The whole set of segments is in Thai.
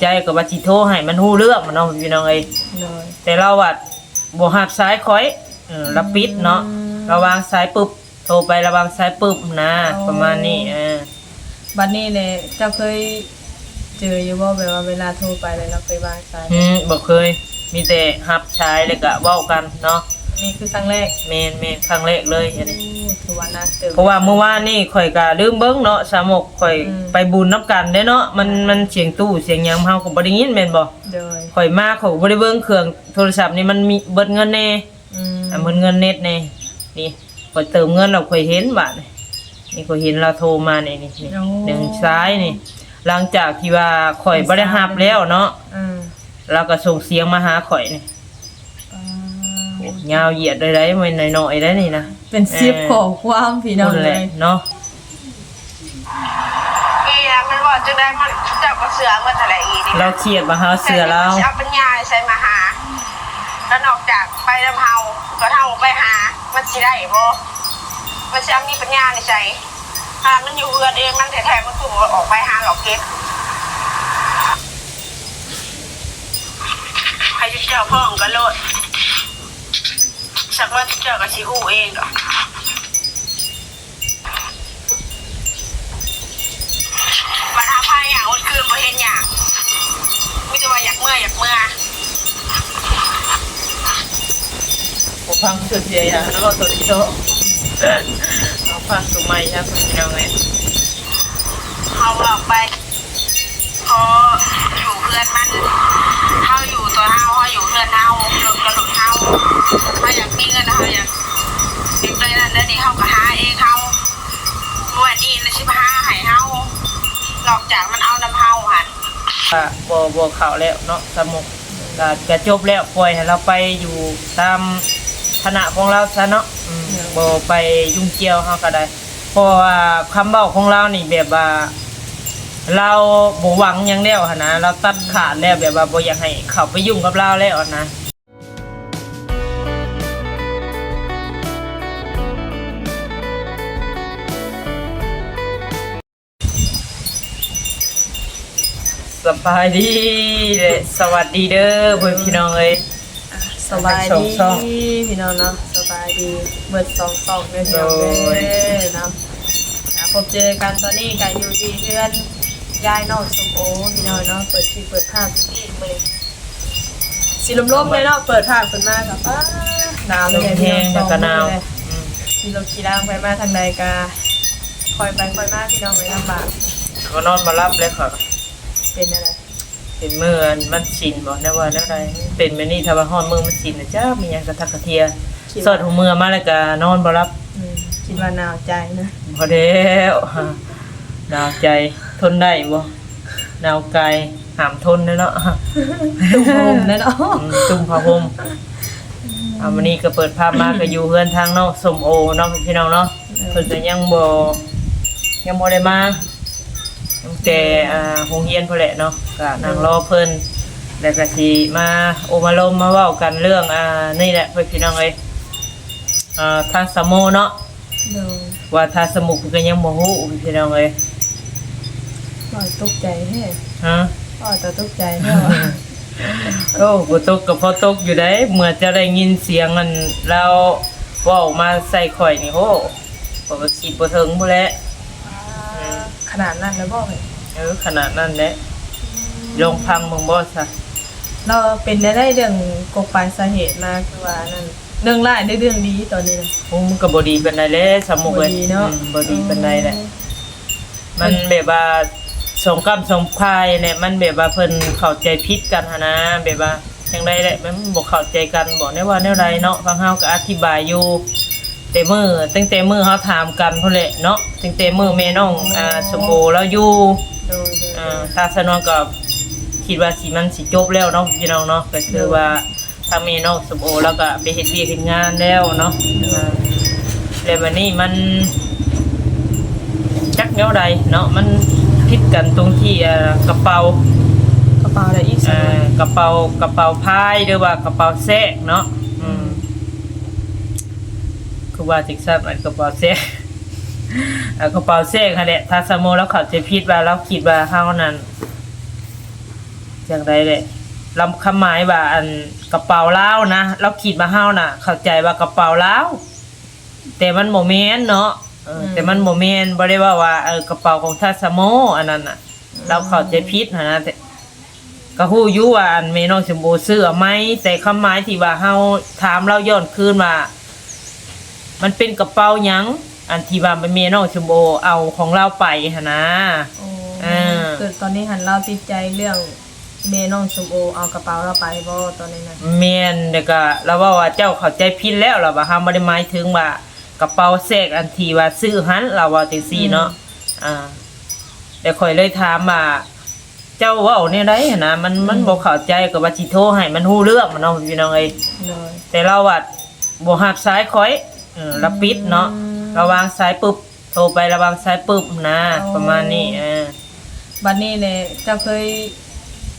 ใจกับว่าสิโทรให้มันฮู้เรื่องมันเนาะพี่น้องเอ้ยแต่เราว่าบ่รับสายข่อยเราปิดเนาะระวางสายปึ๊บโทรไประวางสายปึ๊บนะประมาณนี้บัดนี้เนี่ยเจ้าเคยเจออยู่บ่แบบว่าเวลาโทรไปแล้วเราไปวางสายบ่เคยมีแต่รับสายแล้วก็เว้ากันเนาะนี่คือครั้งแรกแม่นครั้งแรกเลยอันนี้ถือว่าน่าตื่นเพราะว่าเมื่อวานนี่ข่อยก็ลืมเบิ่งเนาะสามกข่อยไปบุญนำกันเด้เนาะมันเสียงตู้เสียงหยังเฮาก็บ่ได้ยินแม่นบ่ข่อยมาข่อยบ่ได้เบิ่งเครื่องโทรศัพท์นี่มันมีเบิดเงินแน่เบิดเงินเน็ตแน่นี่ข่อยเติมเงินแล้วข่อยเห็นบาดนี่ข่อยเห็นเราโทรมานี่หนึ่งซ้ายนี่หลังจากที่ว่าข่อยบ่ได้รับแล้วเนาะแล้วก็ส่งเสียงมาหาข่อยนี่ยาวเหยียดได้ไม่น้อยๆได้นี่นะเป็น10ข้อความพี่น้องเลยเนาะอีนะมันว่าจะได้มันจับกับเสือเมื่อไหร่อีนี่เราเครียดมาหาเสือเราเอาปัญญาใช้มาหาแล้วนอกจากไปลำเฮาก็เท่าไปหามันสิได้บ่มันจะมีปัญญาในใจมันอยู่เรือนเองมันแท้ๆมันถูกออกไปหาหลอกเก็บใครจะเจ้าพ่อของกันโลดสักว่าเจ้ากับชิฮูเองเหรอมาทำพายอย่างวันคืนมาเห็นอย่างไม่ได้ว่าอยากเมื่อผมฟังสุดเดียวแล้วก็สุดโตเราฟังสุดใหม่ครับพี่น้องเอ้ยเขาออกไปพออยู่เพื่อนมันเขาอยู่ตัวเขาอยู่เพื่อนเขาหลุดกระหลุดเขาอยากมีเงินเขาอยากติดเลยนั่นแล้วนี่เขาก็หาเองเขาเมื่อดีเลยใช่ไหมหายเขาหลอกจากมันเอาน้ำเขาหันบัวเขาแล้วเนาะสมุกก็จบแล้วปล่อยให้เราไปอยู่ตามคณะของเราซะเนาะบ่ไปยุ่งเกี่ยวเฮาก็ได้เพราะว่าคำเว้าของเรานี่แบบว่าเราบ่หวังหยังแล้วหั่นนะเราตัดขาดแล้วแบบว่าบ่อยากให้เข้าไปยุ่งกับเราแล้วนะสบายดีเด้สวัสดีเด้อเพื่อนพี่น้องเอ้ยสบายดีพี่น้องเนาะสบายดีเบิด2เนี่ยพี่น้องเอ้ยเนาะพบเจอกันตอนนี้กันอยู่ที่เพื่อนยายน้องสมโอพี่น้องเนาะเปิดภาพที่มื้อสิลมๆเลยเนาะเปิดภาพขึ้นมากับหนาวเลยแห้งแล้วก็หนาวขี่รถขี่ล่างไปมาทางใดก็คอยไปคอยมาพี่น้องไม่ลำบากก็นอนมารับเลยค่ะเป็นอะไรเป็นมือมันสินบอกนะว่าแนวใดเป็นแบบนี้ถ้าว่าฮ้อนมือมันสินนะจ้ามีหยังกระทักกระเทียสอดหัวมือมาแล้วก็นอนบ่รับคิดว่าหนาวใจนะบ่แล้วหนาวใจทนได้บ่หนาวกายห้ามทนเนาะตุ้มผ้าห่มเนาะตุ้มผ้าห่มวันนี้ก็เปิดภาพมาก็อยู่เฮือนทางเนาะสมโอเนาะพี่น้องเนาะเพิ่นก็ยังบ่ได้มาแต่โรงเรียนพุ่นแหละเนาะก็นั่งรอเพิ่นแล้วก็สิมาโอมาลมมาเว้ากันเรื่องนี่แหละพี่น้องเอ้ยทางสะโมเนาะว่าทางสมุกก็ยังบ่ฮู้พี่น้องเอ้ยว่าตกใจแท้ว่าจะตกใจแท้โอ้บ่ตกก็พอตกอยู่ได้เมื่อจะได้ยินเสียงมันเราเว้ามาใส่ข่อยนี่โอ้ก็คิดบ่ถึงพุ่นแหละขนาดนั้นแล้วบ่ขนาดนั้นแหละลงพังมึงบ่ซะเราเป็นได้เรื่องกบปลายสาเหตุมาคือว่านั่นเรื่องร้ายได้เรื่องดีตอนนี้นะมันก็บ่ดีปานใดแหละสมุกเอ้ยบ่ดีปานใดแหละมันแบบว่าสงครามสงครามเนี่ยมันแบบว่าเพิ่นเข้าใจผิดกันหั่นนะแบบว่าจังได๋แหละมันบ่เข้าใจกันบ่ได้ว่าแนวใดเนาะฟังเฮาก็อธิบายอยู่ตั้งแต่มื้อเฮาถามกันพุ่นแหละเนาะตั้งแต่มื้อแม่น้องสมโอแล้วอยู่ถ้าสนองก็คิดว่าสิมันสิจบแล้วเนาะพี่น้องเนาะก็คือว่าถ้าแม่น้องสมโอแล้วก็ไปเฮ็ดเวียกเฮ็ดงานแล้วเนาะแล้ววันนี้มันจักแนวใดเนาะมันผิดกันตรงที่กระเป๋าอะไรอีกกระเป๋าพายหรือว่ากระเป๋าแซกเนาะคือว่าจังซั่นกระเป๋าแซกกระเป๋าแซกหั่นแหละถ้าสมมุติเราเข้าใจผิดว่าเราคิดว่าเฮานั้น จังไดแหละลำคำหมายว่าอันกระเป๋าลาวนะเราคิดมาเฮาน่ะเข้าใจว่ากระเป๋าลาวแต่มันบ่แม่นเนาะแต่มันบ่แม่นบ่ได้ว่ากระเป๋าของทัสโมอันนั้นน่ะเราเข้าใจผิดนะแต่ก็ฮู้อยู่ว่าอันแม่น้องชมพู่ซื้อไหมแต่คำหมายที่ว่าเฮาถามเราย้อนคืนว่ามันเป็นกระเป๋าหยังอันที่ว่าแม่น้องชมพู่เอาของเราไปหั่นนะคือตอนนี้หันเราติดใจเรื่องเมน้องชมโอเอากระเป๋าเราไปบ่ตอนนี้นะแม่นเด็กก็เราว่าเจ้าเข้าใจผิดแล้วเราว่าเฮาบ่ได้หมายถึงว่ากระเป๋าแทรกอันที่ว่าซื้อหันเราว่าจังซี่เนาะแต่ข่อยเลยถามว่าเจ้าเว้าแนวใดหั่นนะมันบ่เข้าใจก็ว่าสิโทรให้มันฮู้เรื่องมันเนาะพี่น้องเอ้ยแต่เราว่าบ่รับสายข่อยรับปิดเนาะระวางสายปึ๊บโทรไประวางสายปึ๊บนะประมาณนี้บัดนี้เนี่ยเจ้าเคย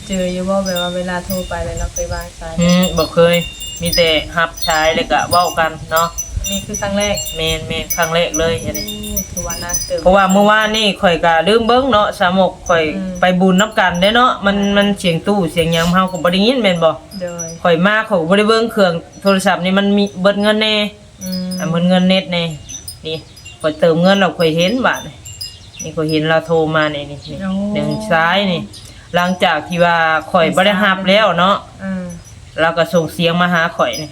เจออยู่บ่แบบว่าเวลาโทรไปแล้วเราเคยวางสายบ่เคยมีแต่รับสายแล้วก็เว้ากันเนาะนี่คือครั้งแรกแม่นครั้งแรกเลยอันนี้คือว่าน่าตื่นเพราะว่าเมื่อวานนี่ข่อยก็ลืมเบิ่งเนาะสามกข่อยไปบุญนํกันเด้เนาะมันเสียงตู้เสียงหยังเฮาก็บ่ได้ยินแม่นบ่ข่อยมาข่อยบ่ได้เบิ่งเครื่องโทรศัพท์นี่มันมีเบิดเงินแน่เบิดเงินเน็ตแน่นี่ข่อยเติมเงินแล้วข่อยเห็นบาดนี่ข่อยเห็นเราโทรมานี่ดึงซ้ายนี่หลังจากที่ว่าข่อยบ่ได้รับแล้วเนาะเราก็ส่งเสียงมาหาข่อยนี่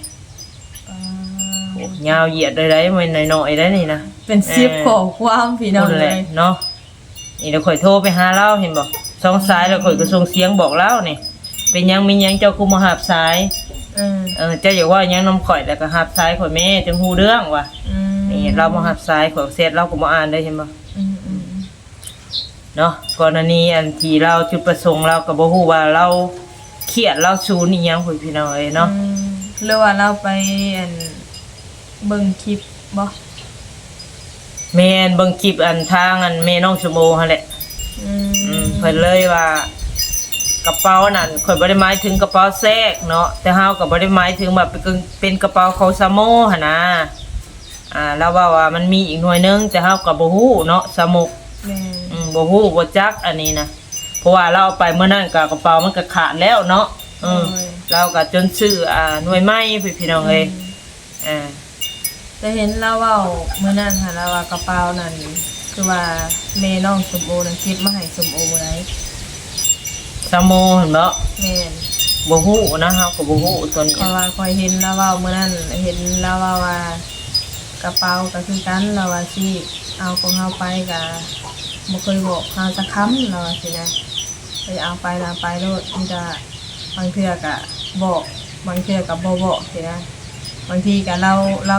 ยาวเหยียดได้ไม่น้อยๆได้นี่นะเป็น10ข้อความพี่น้องเลยเนาะนี่เดี๋ยวข่อยโทรไปหาเราเห็นบ่2สายแล้วข่อยก็ส่งเสียงบอกเรานี่เป็นหยังมีหยังเจ้ากูมารับสายเจ้าอย่าว่าหยังนำข่อยแล้วก็รับสายข่อยแม่จังฮู้เรื่องว่ะนี่เรามารับสายข่อยเสร็จเราก็บ่อ่านได้เห็นบ่เนาะก่อนหน้านี้อันที่เราจุดประสงค์เราก็บ่ฮู้ว่าเราเครียดเราสูนอีหยังพี่น้องเอ้ยเนาะหรือว่าเราไปอันเบิ่งคลิปบ่แม่นเบิ่งคลิปอันทางอันแม่น้องชมโอหั่นแหละเพิ่นเลยว่ากระเป๋านั่นข่อยบ่ได้หมายถึงกระเป๋าแทรกเนาะแต่เฮาก็บ่ได้หมายถึงแบบเป็นกระเป๋าของซาโมหั่นนะแล้วว่ามันมีอีกหน่วยนึงแต่เฮาก็บ่ฮู้เนาะสมุกบ่ฮู้บ่จักอันนี้นะเพราะว่าเราเอาไปเมื่อนั้นก็กระเป๋ามันก็ขาดแล้วเนาะเราก็จนซื้อหน่วยใหม่พี่น้องเอ้ยแต่เห็นเราเว้าเมื่อนั้นค่ะแล้วว่ากระเป๋านั่นคือว่าแม่น้องสมโอนั่นเก็บมาให้สมโอไว้สมโอเห็นบ่แม่นบ่ฮู้นะเฮาก็บ่ฮู้ตัวนี้เพราะว่าค่อยเห็นแล้วเว้าเมื่อนั้นเห็นแล้วว่ากระเป๋าก็คือกันแล้วว่าสิเอาของเฮาไปก็บ่เคยบอกเฮาสักคำแล้วว่าสินะไปเอาไปแล้วไปโลดมันจะบางเทื่อก็บอกบางเทื่อก็บ่บอกสินะบางทีก็เรา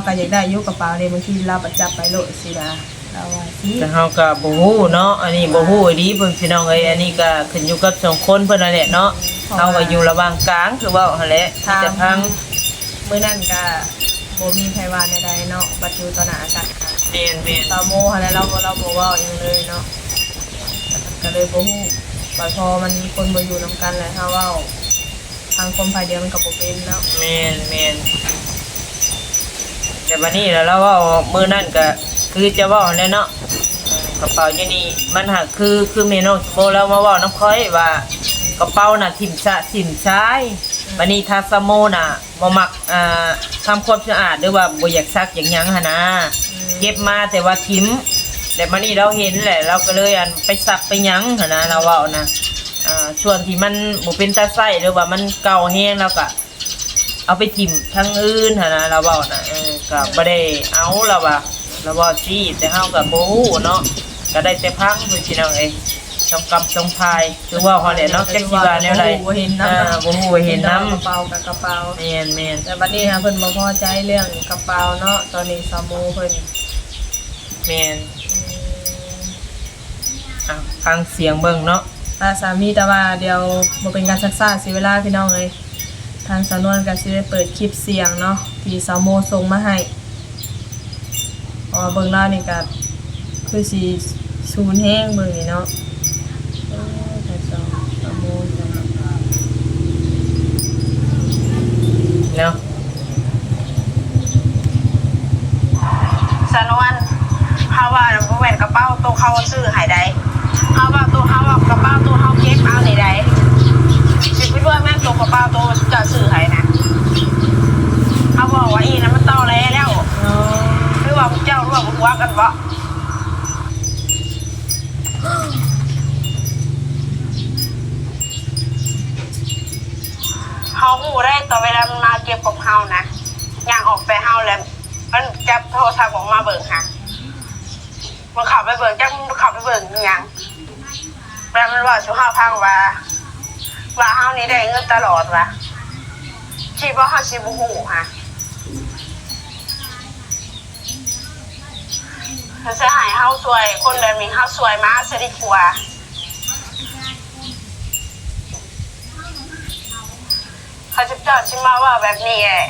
ก็อยากได้อยู่กระเป๋าเลยบางทีเราประจับไปโลดสินะเราว่าสิแต่เฮาก็บ่ฮู้เนาะอันนี้บ่ฮู้ดีเพิ่นพี่น้องเอ้ยอันนี้ก็ขึ้นอยู่กับ2คนเพิ่นนั่นแหละเนาะเฮาก็อยู่ระหว่างกลางคือว่าหั่นแหละจะทางมื้อนั้นก็บ่มีไผว่าใดๆเนาะบัดอยู่ต่อหน้ากันแม่นตาโมหั่นแหละเราบ่เว้าอีกเลยเนาะก็เลยบ่ฮู้บัดพอมันคนบ่อยู่นำกันแล้วเฮาเว้าทางคนภายเดียวมันก็บ่เป็นเนาะแม่นแต่บัดนี้แล้วเราเว้ามื้อนั้นก็คือจะเว้าแน่เนาะกระเป๋าอยู่นี่มันหักคือแม่น้องโบแล้วมาเว้านำค่อยว่ากระเป๋าน่ะถิ่มซ้ายบัดนี้ถ้าสโมน่ะบ่มักทำความสะอาดหรือว่าบ่อยากซักอย่างหยังหั่นนะเก็บมาแต่ว่าถิ่มแต่บัดนี้เราเห็นแหละเราก็เลยไปซักไปหยังหั่นนะเราเว้านะส่วนที่มันบ่เป็นตาไส้หรือว่ามันเก่าแห้งแล้วก็เอาไปถิ่มทางอื่นหั่นนะเราเว้านะก็บ่ได้เอาแล้วว่าเราเว้าสิแต่เฮาก็บ่ฮู้เนาะก็ได้แต่พังพี่น้องเอ้ยจงกำจงพายคือว่าฮอดแล้วเนาะจักสิว่าแนวใดบ่เห็นนำบ่ฮู้เห็นนำกระเป๋ากับกระเป๋าแม่นแต่บัดนี้เพิ่นบ่พอใจเรื่องกระเป๋าเนาะตอนนี้ซาโมเพิ่นแม่นฟังเสียงเบิ่งเนาะสามีแต่ว่าเดี๋ยวบ่เป็นการซักซ่าเสียเวลาพี่น้องเอ้ยทางสาวนวลก็สิได้เปิดคลิปเสียงเนาะที่ซาโมส่งมาให้เบิ่งแล้วนี่ก็คือสิสูญแห้งเบิ่งนี่เนาะเนาะสนวนเฮาว่าบ่แม่นกระเป๋าตัวเขาซื้อให้ได้เฮาว่าตัวเฮาว่ากระเป๋าตัวเฮาเก็บเอานี่ได้ เขาหูได้ต่อเวลามันมาเก็บของเฮานะย่างออกไปเฮาแล้วมันจับโทรศัพท์ออกมาเบิ่งค่ะมันขับไปเบิ่งจับมันขับไปเบิ่งอย่างแล้วมันว่าสุภาพพังว่าเฮานี้ได้เงินตลอดว่ะคิดว่าเฮาสิบ่ฮู้ค่ะถ้าจะให้เฮาสวยคนแบบนี้เฮาสวยมาซะดีกว่าเขาจะเจ้าชิมาว่าแบบนี้แหละ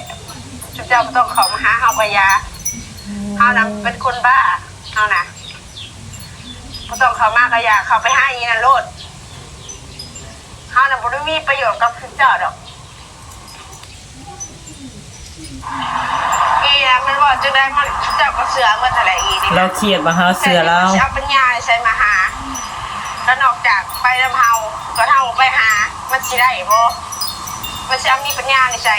จุดเจ้าต้องเขามาหาเฮาปยาเฮานั้นเป็นคนบ้าเฮานะบ่ต้องเขามากระยาเขาไปหาอีนั่นโลดเฮานั้นบ่ได้มีประโยชน์กับจุดเจ้าดอกอีนะมันว่าจะได้มันจุดเจ้าก็เสือเมื่อเท่าไหร่อีนี่ เราเครียดมาหาเสือเรา เอาปัญญาใส่มาหาแล้วนอกจากไปลำเฮาก็เฮาไปหามันสิได้บ่มันจะมีปัญญาในใจ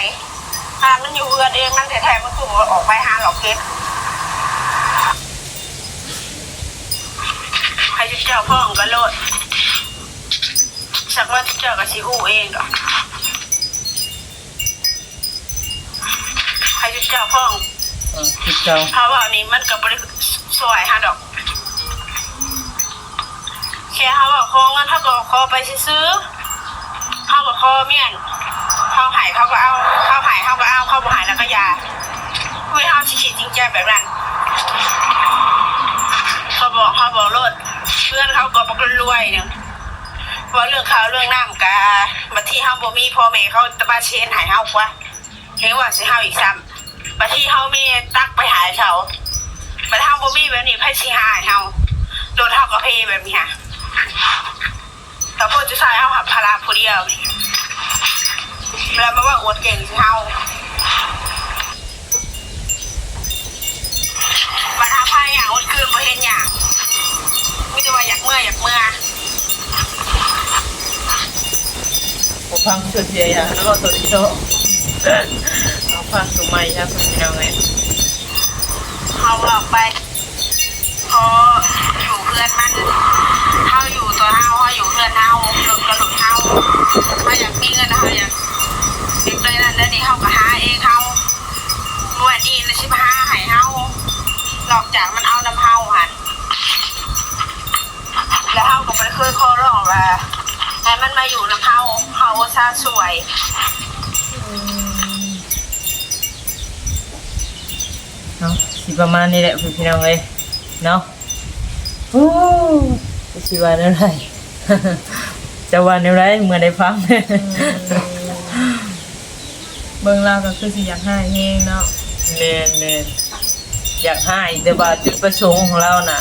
มันอยู่เรือนเองมันแท้ๆมันคือออกไปหาหลอกเก็บใครจะเจ้าพ่อของกระโลดสักวันเจ้ากับชิฮูเองก็ใครจะเจ้าพ่อของ คิดเจ้า เพราะว่านี้มันกับบริสวยฮะดอกแค่เขาบอกขอเงินเขาก็ขอไปซื้อเขาก็ขอเมียนเขาหายเขาก็เอาเขาหายเขาก็เอาเขาบ่หายแล้วก็ยาคุยเขาชิดจริงใจแบบนั้นเขาบอกรถเพื่อนเขาก็บอกรวยเนี่ยว่าเรื่องข่าวเรื่องน้ำกาบัดที่เขาบ่มีพ่อแม่เขาตะบาเชนหายเขากว่าเห็นว่าสิเขาอีกซ้ำบัดที่เขามีตักไปหายเขาบัดเขาบ่มีแบบนี้ไพ่สิหายเขาโดนเขาก็เพแบบนี้ค่ะแต่พวกจะใส่เขาหับพาราผู้เดียวแล้วมาว่าอวดเก่งสิเขาบัดหาพายอย่างอดคืนบ่เห็นอย่างไม่ได้ว่าอยากเมื่อผมฟังสุดเสียอย่างแล้วก็ตัวที่โตเอาฟังสุดใหม่ครับพี่น้องเลย เขาออกไปพออยู่เพื่อนมันเขาอยู่ตัวเขาอยู่เพื่อนเขาหลุดกระหลุดเขาอยากมีเงินเขาอยากเด็กเลยนั่นแล้วนี่เขาก็หาเองเขาเมื่อดีนะชิบหาหายเขานอกจากมันเอาน้ำเขาหันแล้วเขาก็ไปเคยขอร้องว่าให้มันมาอยู่น้ำเขาซาสวยเนาะสิประมาณนี้แหละพี่น้องเลยเนาะโอ้สิวันอะไร จะวันอะไรเมื่อได้ฟัง เบิ่งเราก็คือสิอยากให้เฮงเนาะ เน่อยากให้แต่ว่าจุดประสงค์ของเราน่ะ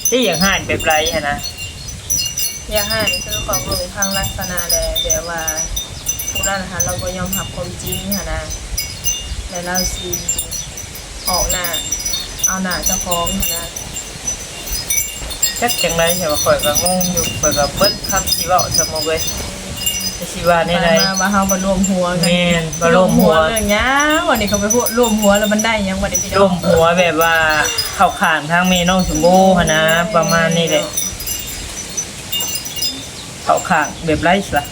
ที่อยากให้แบบไรฮะนะ อยากให้คือของลงทางลักษณะแลแบบว่าผู้นั้นนะคะเราบ่ยอมรับความจริงค่ะนะแล้วเราสิออกหน้าเอาหน้าเจ้าของค่ะนะ จักจังไรใช่ป่ะข่อยก็งงอยู่ข่อยก็เบิ้ลคำชีว่าสมองเลยจะชีว่าในไร มาว่าเฮาบ่รวมหัวกั แม่นบ่รวมหัว เรื่องหยังวันนี้เขาไปพูดรวมหัวแล้วมันได้หยังบ่ได้พี่น้อง ร่วมหัวแบบว่าเข้าข้างทางเมน้องชมพู่หนนะประมาณนี้แหละเข้าข้างแบบไรสิล่ะ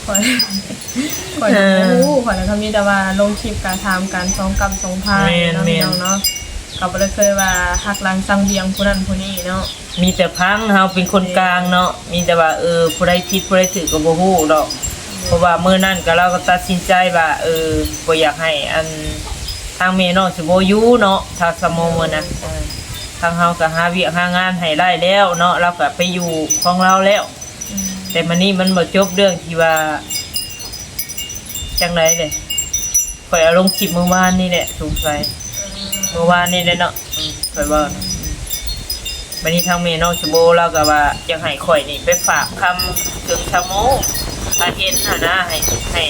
ข่อยรู้ข่อยแล้วก็มีแต่ว่าลงคลิปการทำการ2 กรรม 2 พายเนาะพี่น้องเนาะเขาบ่ได้เคยว่าหักหลังสังเวียงผู้นั้นผู้นี้เนาะ มีแต่พังเฮาเป็นคนกลางเนาะมีแต่ว่าผู้ใดผิดผู้ใดถูกก็บ่ฮู้ดอกเพราะว่ามื้อนั้นก็เราก็ตัดสินใจว่าบ่อยากให้อันทางเมน้องชมพู่อยู่เนาะถ้าสมมุตินะทางเฮาก็หาเวียกหางานให้ได้แล้วเนาะเราก็ไปอยู่ของเราแล้วแต่มันนี่มันบ่จบเรื่องที่ว่าจังได๋เลยข่อยเอาลงคลิปเมื่อวานนี่แหละสงสัยเมื่อวานนี่แหละเนาะข่อยว่าวันนี้ทางเมน้องชมพู่เราก็ว่าอยากให้ข่อยนี่ไปฝากคำถึงชะโมถ้าเห็นน่ะนะให้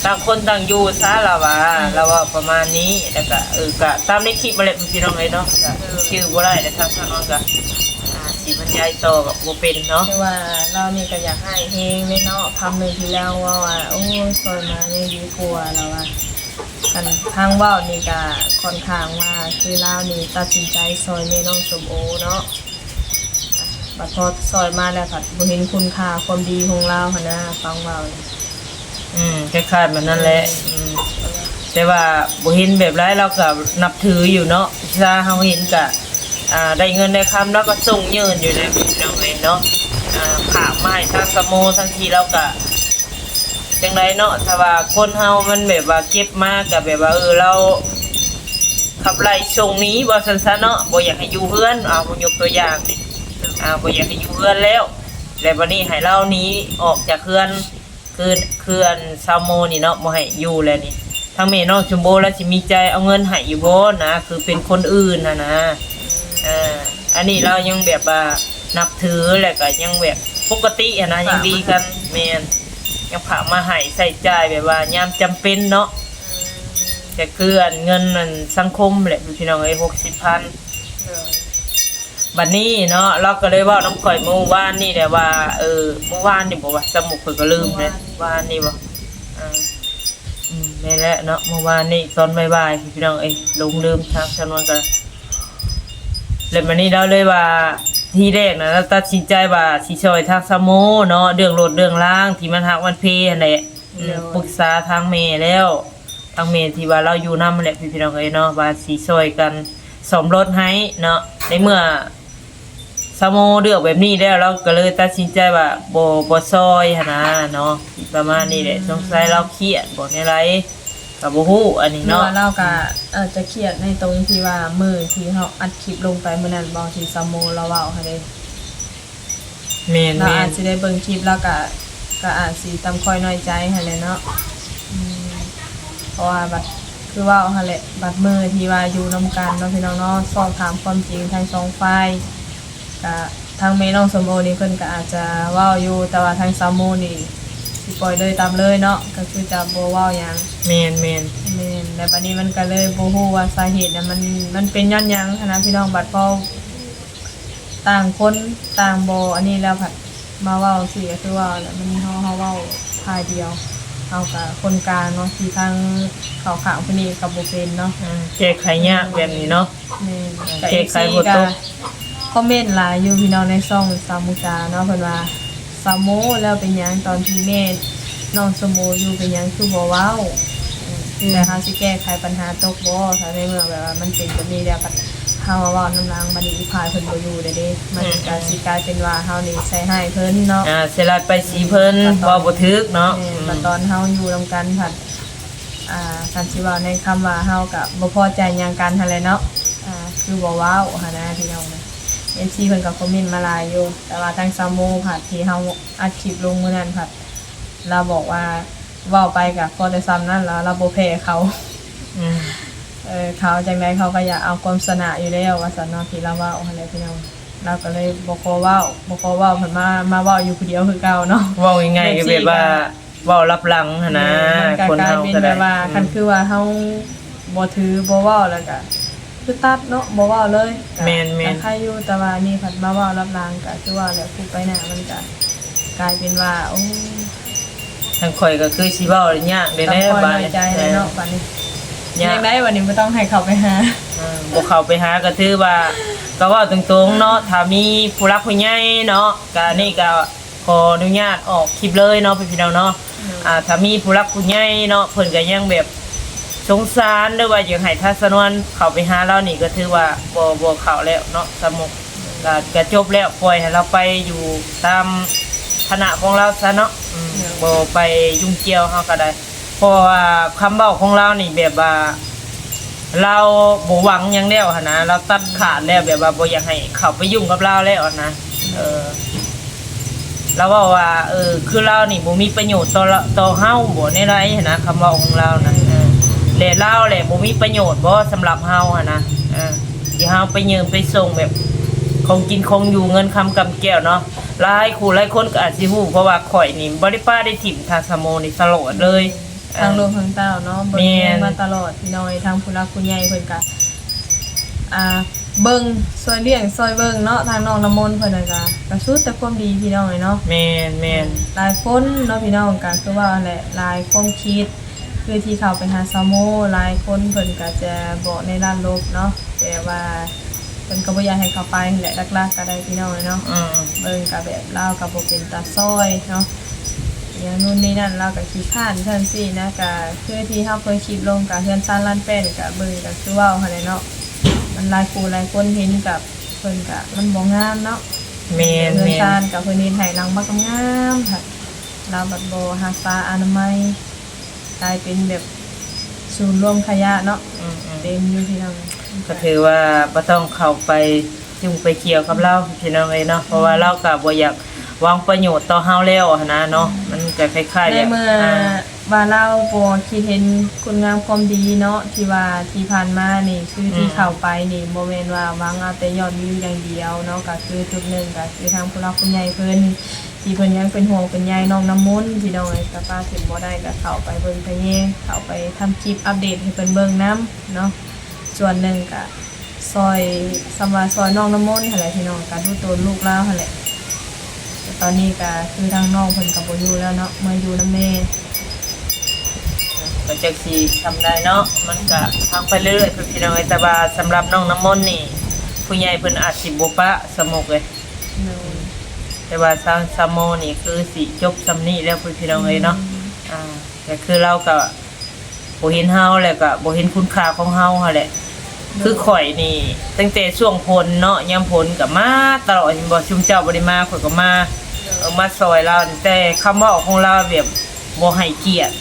ต่างคนต่างอยู่ซะล่ะว่าเราว่าประมาณนี้แล้วก็ก็ตามในคลิปมาแหละพี่น้องเอ้ยเนาะก็ชื่อบ่ได้แต่ทางน้องก็สิบรรยายต่อกับบ่เป็นเนาะ แต่ว่าเรานี่ก็อยากให้เฮงเลยเนาะคำหนึงที่แล้วว่าโอ้ยซอยมาเนี่ยดีกว่าแล้วว่ากันทางเว้านี่ก็ค่อนข้างว่าคือเรานี่ตัดสินใจซอยแม่น้องสมโอเนาะบัดพอซอยมาแล้วก็บ่เห็นคุณค่าความดีของเราหั่นนะฟังเว้านี่ คล้ายๆแบบนั้นแหละแต่ว่าบ่เห็นแบบไรเราก็นับถืออยู่เนาะถ้าเฮาเห็นก็ได้เงินได้คำแล้วก็ส่งยืนอยู่ในพี่น้องเอ้ยเนาะฝากมาให้ทางสโมทั้งทีเราก็จังไดเนาะถ้าว่าคนเฮามันแบบว่าเก็บมาก็แบบว่าเราขับไล่ส่งหนี้บ่ซั่นๆเนาะบ่อยากให้อยู่เฮือนบ่ยกตัวอย่างนี่บ่อยากให้อยู่เฮือนแล้ววันนี้ให้เราหนี้ออกจากเฮือนคืออันซาโมนี่เนาะบ่ให้อยู่แล้วนี่ทางแม่น้องชมโบแล้วสิมีใจเอาเงินให้อยู่บ่นะคือเป็นคนอื่นนะอันนี้เรายังแบบว่านับถือแล้วก็ยังแบบปกตินะยังดีกันแม่นยังพามาให้ใส่ใจแบบว่ายามจำเป็นเนาะแต่คืออันเงินมันสังคมแหละพี่น้องเอ้ย60,000บัดนี้เนาะเราก็เลยเว้าน้ำข่อยเมื่อวานนี่แหละว่าเมื่อวานนี่บ่ว่าสมุกเพิ่นก็ลืมนะวานนี่บ่นี่แหละเนาะเมื่อวานนี่ตอนบ่ายๆพี่น้องเอ้ยลงลืมทางชนวนกันแล้วบัดนี้เราเลยว่าที่แรกนะเราตัดสินใจว่าสิช่วยทางสโมเนาะเรื่องรถเรื่องล่างที่มันหักมันเพนั่นแหละปรึกษาทางเมย์แล้วทางเมย์ที่ว่าเราอยู่นำแหละพี่น้องเอ้ยเนาะว่าสิช่วยกันสมรถให้เนาะในเมื่อสโมเลือกแบบนี้แล้วเราก็เลยตัดสินใจว่าบ่ซอยหั่นนะเนาะประมาณนี้แหละสงสัยเราเครียดบ่ในไรก็บ่ฮู้อันนี้เนาะเราก็อาจจะเครียดในตรงที่ว่ามื้อที่เฮาอัดคลิปลงไปมื้อนั้นบ่ที่ซาโมเราเว้าให้เด้แม่นๆเราอาจสิได้เบิ่งคลิปแล้วก็อาจสิตำค่อยน้อยใจหั่นแหละเนาะเพราะว่าบัดคือเว้าหั่นแหละบัดมื้อที่ว่าอยู่นำกันเนาะพี่น้องเนาะสอบถามความจริงทั้งสองฝ่ายก็ทางแม่น้องสมโอนี่เพิ่นก็อาจจะเว้าอยู่แต่ว่าทางซาโมนี่สิปล่อยเลยตามเลยเนาะก็คือจะบ่เว้าหยังแม่นแล้วบัดนี้มันก็เลยบ่ฮู้ว่าสาเหตุน่ะมันเป็นย้อนหยังนะพี่น้องบัดพอต่างคนต่างบ่อันนี้แล้วผัดมาเว้าสิก็คือว่าแล้วมันเฮาเว้าทายเดียวเฮาก็คนกลางเนาะที่ทางเขาข้างเพิ่นนี่ก็บ่เป็นเนาะแก้ไขยากแบบนี้เนาะแก้ไขบ่ตกคอมเมนต์หลายอยู่พี่น้องในช่องสามุจาเนาะเพิ่นว่าสามโมแล้วเป็นหยังตอนที่แม่น้องสมโมอยู่เป็นหยังคือบ่เว้าแต่เฮาสิแก้ไขปัญหาตกบ่ถ้าในเมื่อแบบว่ามันเป็นแบบนี้แล้วก็เฮาเว้านำหลังบัดนี้อีพายเพิ่นบ่อยู่เด้มันก็สิกลายเป็นว่าเฮานี่ใส่ให้เพิ่นเนาะสิลาดไปสีเพิ่นบ่ถึกเนาะบัดตอนเฮาอยู่นำกันผัดคันสิว่าในคำว่าเฮาก็บ่พอใจหยังกันหั่นแหละเนาะคือบ่เว้าหั่นนะพี่น้องFC เพิ่นก็คอมเมนต์มาหลายอยู่แต่ว่าทางซาโมผัดที่เฮาอัดคลิปลงมื้อนั้นผัดเราบอกว่าเว้าไปก็พอได้ซ้ำนั้นแล้วเราบ่แพ้เขาเขาจังได๋เขาก็อยากเอาความสนะอยู่แล้วว่าซั่นเนาะที่เราเว้าหั่นแหละพี่น้องเราก็เลยบ่ขอเว้าเพิ่นมาเว้าอยู่ผู้เดียวคือเก่าเนาะเว้าง่ายๆก็แบบว่าเว้ารับหลังหั่นนะคนเฮาก็ได้ว่าคันคือว่าเฮาบ่ถือบ่เว้าแล้วก็คือตัดเนาะบ่เว้าเลยแม่นๆใครอยู่แต่ว่านี่ผัดมาเว้ารับหลังก็คือว่าแล้วผู้ไปหน้ามันก็กลายเป็นว่าโอ้ทางข่อยก็คือสิเว้ายากเด้แน่บัดนี้ใจเนาะบัดนี้ยังได้วันนี้บ่ต้องให้เขาไปหาบ่เข้าไปหาก็ถือว่าก็เว้าตรงๆเนาะถ้ามีผู้รักผู้ใหญ่เนาะก็นี่ก็ขออนุญาตออกคลิปเลยเนาะพี่น้องเนาะถ้ามีผู้รักผู้ใหญ่เนาะเพิ่นก็ยังแบบสงสารหรือว่าอยากให้ทัศนวนเข้าไปหาเรานี่ก็ถือว่าบ่เข้าแล้วเนาะสมุกก็จบแล้วปล่อยให้เราไปอยู่ตามคณะของเราซะเนาะบ่ไปยุ่งเกี่ยวเฮาก็ได้เพราะว่าคำเว้าของเรานี่แบบว่าเราบ่หวังหยังแล้วหั่นนะเราตัดขาดแล้วแบบว่าบ่อยากให้เข้าไปยุ่งกับเราแล้วนะเราว่าคือเรานี่บ่มีประโยชน์ต่อเฮาบ่ในไรหั่นนะคำเว้าของเรานะแหละเราแหละบ่มีประโยชน์บ่สำหรับเฮาหั่นนะที่เฮาไปยืมไปส่งแบบของกินของอยู่เงินคำกำแก้วเนาะหลายคู่หลายคนก็อาจสิฮู้เพราะว่าข่อยนี่บ่ได้ป้าได้ถิ่มทางสโมนี่ตลอดเลยทางโลกทางเต้าเนาะเบิ่งมาตลอดพี่น้อยทางผู้รักผู้ใหญ่เพิ่นก็เบิ่งซอยเลี้ยงซอยเบิ่งเนาะทางน้องน้ำมนต์เพิ่นน่ะก็สุดแต่ความดีพี่น้องเนาะแม่นหลายคนเนาะพี่น้องก็คือว่าแหละหลายความคิดคือที่เข้าไปหาซาโมหลายคนเพิ่นก็จะบอกในด้านลบเนาะแต่ว่าเพิ่นก็บ่อยากให้เข้าไปแหละลักๆก็ได้พี่น้องเนาะเบิ่งก็แบบลาวก็บ่เป็นตาซอยเนาะ อย่างนู่นนี่นั่นเราก็ขี้ข้านเพิ่นสินะก็คือที่เฮาเคยคลิปลงกับเฮือนซ่านล้านแป้นก็เบิ่งก็คือเว้าหั่นแหละเนาะมันหลายผู้หลายคนเห็นกับเพิ่นก็มันบ่งามเนาะ แม่น เฮือน แม่น ซ่านกับเพิ่นเฮ็ดให้หลังบักงามค่ะเราบัดบ่รักษาอนามัยกลายเป็นแบบศูนย์รวมขยะเนาะ อืม เต็มอยู่ที่นั่น ก็ถือว่าบ่ต้องเข้าไปยุ่งไปเกี่ยวกับเราพี่น้องเอ้ยเนาะเพราะว่าเราก็บ่อยากหวังประโยชน์ต่อเฮาแล้วหั้นนะเนาะมันก็คล้ายๆ ใน แบบ เมื่อว่าเราบ่คิดเห็นคุณงามความดีเนาะที่ว่าที่ผ่านมานี่คือที่เข้าไปนี่บ่แม่นว่าหวังเอาแต่ยอดวิวอย่างเดียวเนาะก็คือจุดหนึ่งก็คือทางผู้รักผู้ใหญ่เพิ่นที่เพิ่นยังเป็นห่วงเป็นใยน้องน้ำมนต์พี่น้องเอ้ยก็ป้าถึงบ่ได้ก็เข้าไปเบิ่งไปแยงเข้าไปทำคลิปอัปเดตให้เพิ่นเบิ่งนํเนาะส่วนหนึ่งก็ซอยสำหรับซอยน้องน้ำมนต์หั่นแหละพี่น้องก็ดูตัวลูกเราหั่นแหละแต่ตอนนี้ก็คือทางน้องเพิ่นก็บ่อยู่แล้วเนาะมาอยู่นำแม่ ก็จักสิทำได้เนาะมันก็ทางไปเรื่อยๆพี่น้องเอ้ยแต่ว่าสำหรับน้องน้ำมนต์นี่ผู้ใหญ่เพิ่นอาจสิบ่ปะสมกเลย เนาะ แต่ว่าทางซามโมนี่คือสิจบซำนี้แล้วพี่น้องเอ้ยเนาะแต่คือเราก็บ่เห็นเฮาแล้วก็บ่เห็นคุณค่าของเฮาหั่นแหละคือข่อยนี่ตั้งแต่ช่วงผลเนาะยามผลก็มาตลอดบ่ชุมเจ้าบ่ได้มาข่อยก็มามาซอยเราแต่คำเว้าของเราแบบบ่ให้เกียรติ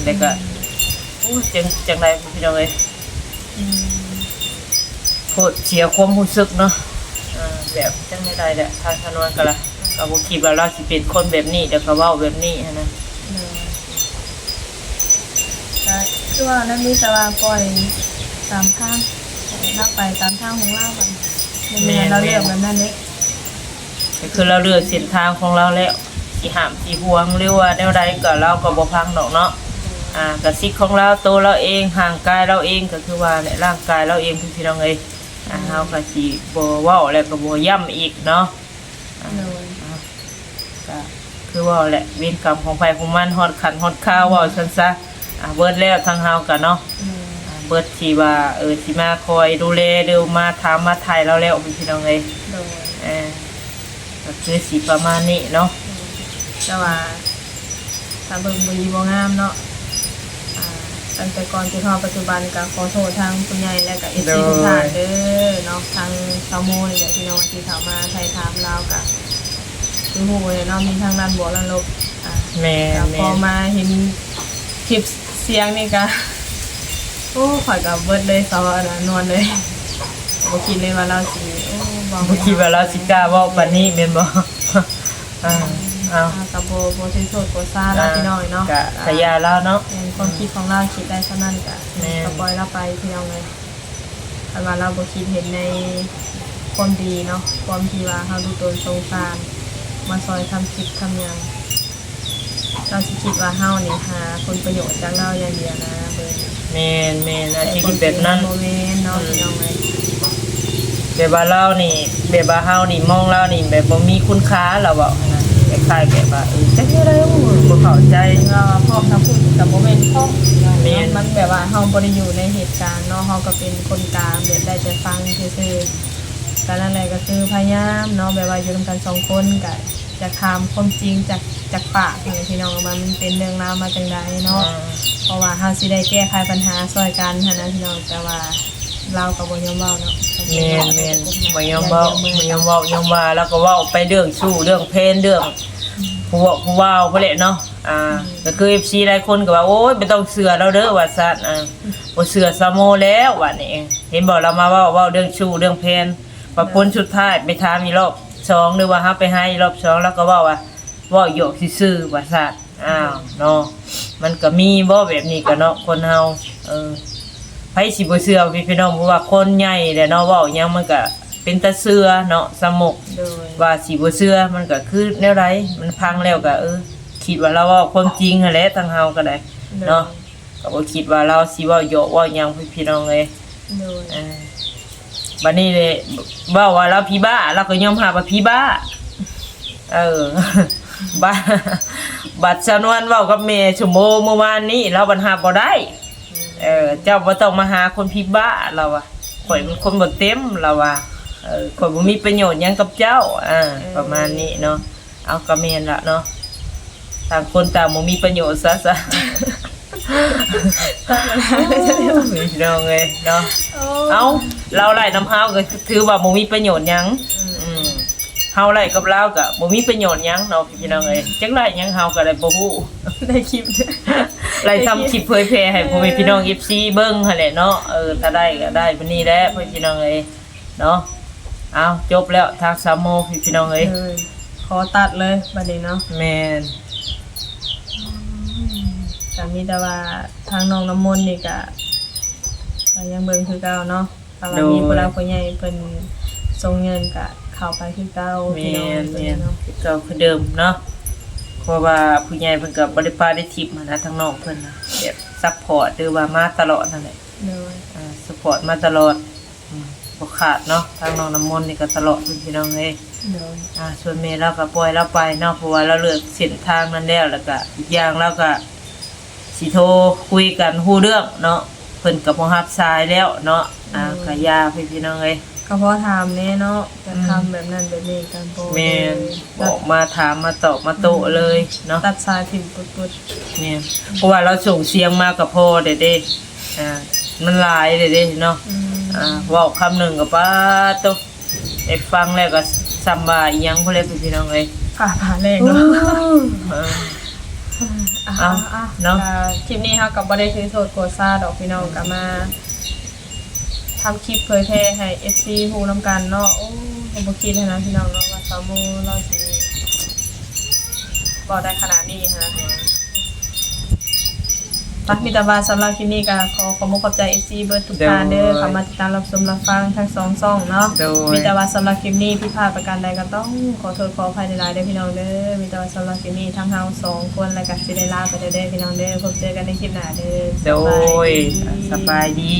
แล้วก็จังไดพี่น้องเอ้ยโคตรเสียความรู้สึกเนาะแบบจังได๋แหละทางถนนก็ล่ะก็บ่คิดว่าเราสิเป็นคนแบบนี้เดี๋ยวก็เว้าแบบนี้หันนะ ก็คือว่านั้นมีแต่ว่าปล่อยตามทางนับไปตามทางของเราแบบแม่เราเรียกแบบนั้นเด้ ก็คือเราเลือกเส้นทางของเราแล้วสิห้ามสิห่วงหรือว่าแนวใดก็เราก็บ่พังดอกเนาะก็สิทธิ์ของเราตัวเราเองห่างกายเราเองก็คือว่าเนี่ยร่างกายเราเองพี่น้องเอ้ยเฮาก็สิบ่เว้าแล้วก็บ่ย้ำอีกเนาะก็คือว่าแหละเวรกรรมของไผของมันฮอดขันฮอดข้าวเว้าซั่นซะเบิดแล้วทางเฮาก็เนาะเบิดที่ว่าสิมาคอยดูแลหรือมาถามมาถ่ายเราแล้วพี่น้องเอ้ยก็คือสิประมาณนี้เนาะ แต่ว่าถ้าเบิ่งบ่ดีบ่งามเนาะตั้งแต่ก่อนจนถึงปัจจุบันก็ขอโทษทางผู้ใหญ่และก็ FC ทุกท่านเด้อเนาะทางชาวโมนี่แหละพี่น้องที่เข้ามาไทยถามเราก็คือฮู้เลยเนาะมีทางด้านบวกและลบแม่ พอมาเห็นคลิปเสียงนี่ก็โอ้ข่อยก็เบิดเลยสาวนวลเลยบ่คิดเลยว่าเราสิบ่คิดว่าเราสิกล้าเว้าปานนี้แม่นบ่กับโบเซโซโกซาแล้วพี่น้อยเนาะกะยาแล้วเนาะความคิดของเราคิดได้เท่านั้นกะสปอยเราไปพี่น้องเลยแต่ว่าเราบ่คิดเห็นในความดีเนาะความที่ว่าเฮาดูตนสงสารมาซอยทำคลิปทำอย่างเราสิคิดว่าเฮานี่หาผลประโยชน์จากเราอย่างเดียวนะเบิ่งแม่นอาชีพแบบนั้นโมเมนต์เนาะพี่น้องเลยแบบว่าเรานี่แบบว่าเฮานี่มองเรานี่แบบบ่มีคุณค่าเราเว้านะคล้ายๆแบบว่าจังได๋บ่เข้าใจเราพร้อมทั้งพูดกับโมเมนต์พร้อมมันแบบว่าเฮาบ่ได้อยู่ในเหตุการณ์เนาะเฮาก็เป็นคนกลางแบบได้แต่ฟังซื่อๆแต่นั่นแหละก็คือพยายามเนาะแบบว่าอยู่ร่วมกัน2คนก็จะถามความจริงจากปากให้พี่น้องว่ามันเป็นเรื่องราวมาจังได๋เนาะเพราะว่าเฮาสิได้แก้ไขปัญหาช่วยกันหั่นนะพี่น้องแต่ว่าเราก็บ่ยอมเว้าเนาะแม่นบ่ยอมเว้ายอมว่าแล้วก็เว้าไปเรื่องสู้เรื่องเพลนเรื่องผู้ว่าพุ่นแหละเนาะก็คือ FC หลายคนก็ว่าโอ๊ยบ่ต้องเชื่อเราเด้อว่าซั่นบ่เชื่อซะโมแล้วว่านี่เห็นบ่เรามาเว้าเรื่องสู้เรื่องเพลนพอผลสุดท้ายไปถามอีรอบ2หรือว่าเฮาไปหาอีรอบ2แล้วก็เว้าว่าเว้าหยอกซื่อๆว่าซั่นเนาะมันก็มีบ่แบบนี้ก็เนาะคนเฮาไผสิบ่เชื่อพี่น้องเพราะว่าคนใหญ่แหละเนาะเว้าหยังมันก็เป็นตาเชื่อเนาะสมกว่าสิบ่เชื่อมันก็คือแนวใดมันพังแล้วก็คิดว่าเราเว้าความจริงนั่นแหละทางเฮาก็ได้เนาะก็บ่คิดว่าเราสิเว้าหยอกเว้าหยังพี่น้องเลยบัดนี้เลยเว้าว่าเราพี่บ้าเราก็ยอมรับว่าพี่บ้าบัดชนวนเว้ากับแม่ชั่วโมงเมื่อวานนี้เราบัดหาบ่ได้เจ้าบ่ต้องมาหาคนพี่บ้าเราอ่ะข่อยเป็นคนบ่เต็มเราอ่ะข่อยบ่มีประโยชน์หยังกับเจ้าประมาณนี้เนาะเอาก็แม่นล่ะเนาะ ต่างคนต่างบ่มีประโยชน์ซะพี่น้องเอ้ยเนาะเอาเราไล่น้ำเฮาก็ถือว่าบ่มีประโยชน์หยังเฮาไล่กับเราก็บ่มีประโยชน์หยังเนาะพี่น้องเอ้ยจักไล่หยังเฮาก็ได้บ่ฮู้ ได้คลิป ไล่ทำคลิปเผยแพร่ให้พ่อแม่พี่น้อง FC เบิ่งหั่นแหละเนาะถ้าได้ก็ได้บัดนี้แหละพี่น้องเอ้ยเนาะเอาจบแล้วทางสามโมพี่น้องเอ้ย ขอตัดเลยบัดนี้เนาะ แม่น ก็มีแต่ว่าทางน้องน้ำมนต์นี่ก็ยังเบิ่งคือเก่าเนาะถ้าว่ามีผู้หลักผู้ใหญ่เพิ่นส่งเงินก็เข้าไปคือเก่าพี่ แม่ น้อง น เพิ่ แม่ น น เนาะ เก่าคือเดิมเนาะเพราะว่าผู้ใหญ่เพิ่นก็บ่ได้ปาได้ทิปมานะทางน้องเพิ่นน่ะแบบซัพพอร์ตหรือว่ามาตลอดนั่นแหละ เลย ซัพพอร์ตมาตลอดบ่ขาดเนาะทางน้องน้ำมนต์นี่ก็ตลอดพี่น้องเอ้ย เลย ส่วนแม่เราก็ปล่อยเราไปเนาะเพราะว่าเราเลือกเส้นทางนั้นแล้วก็อีกอย่างเราก็สิโทรคุยกันฮู้เรื่องเนาะเพิ่นก็บ่รับสายแล้วเนาะก็ยาพี่น้องเอ้ย ก็เพราะถามแน่เนาะจะทำแบบนั้นแบบนี้กันโป แม่นบอกมาถามมาตอบมาโต้เลยเนาะ ตัดสายถิ่นปุ๊ด แม่นเพราะว่าเราส่งเสียงมากับพ่อเด้มันหลายเด้เนาะ เว้าคำหนึ่งก็ป้าตุ๊กไอ้ฟังแล้วก็ซ้ำว่าอีหยังพุ่นเลยพี่น้องเอ้ย ผ่าแรงเนาะ เอาเนาะ คลิปนี้เฮาก็บ่ได้ถือโทษโกรธซาดอกพี่น้องก็มาทำคลิปเผยแพร่ให้ FC ฮู้นำกันเนาะโอ้ผมบ่คิดนะพี่น้องเนาะว่าสาวโมเราสิบ่ได้ขนาดนี้นะมีแต่ว่าสำหรับคลิปนี้ก็ขอขอบใจ FC เบิร์ดทุกท่านเด้อเข้ามาติดตามรับชมรับฟังทั้งสองช่องเนาะมีแต่ว่าสำหรับคลิปนี้ผิดพลาดประการใดก็ต้องขอโทษขออภัยหลายๆเด้อพี่น้องเด้อมีแต่ว่าสำหรับคลิปนี้ทั้งเฮา2คนแล้วก็สิได้ลาไปเด้อพี่น้องเด้อพบเจอกันในคลิปหน้าเด้อ โดยสบายดี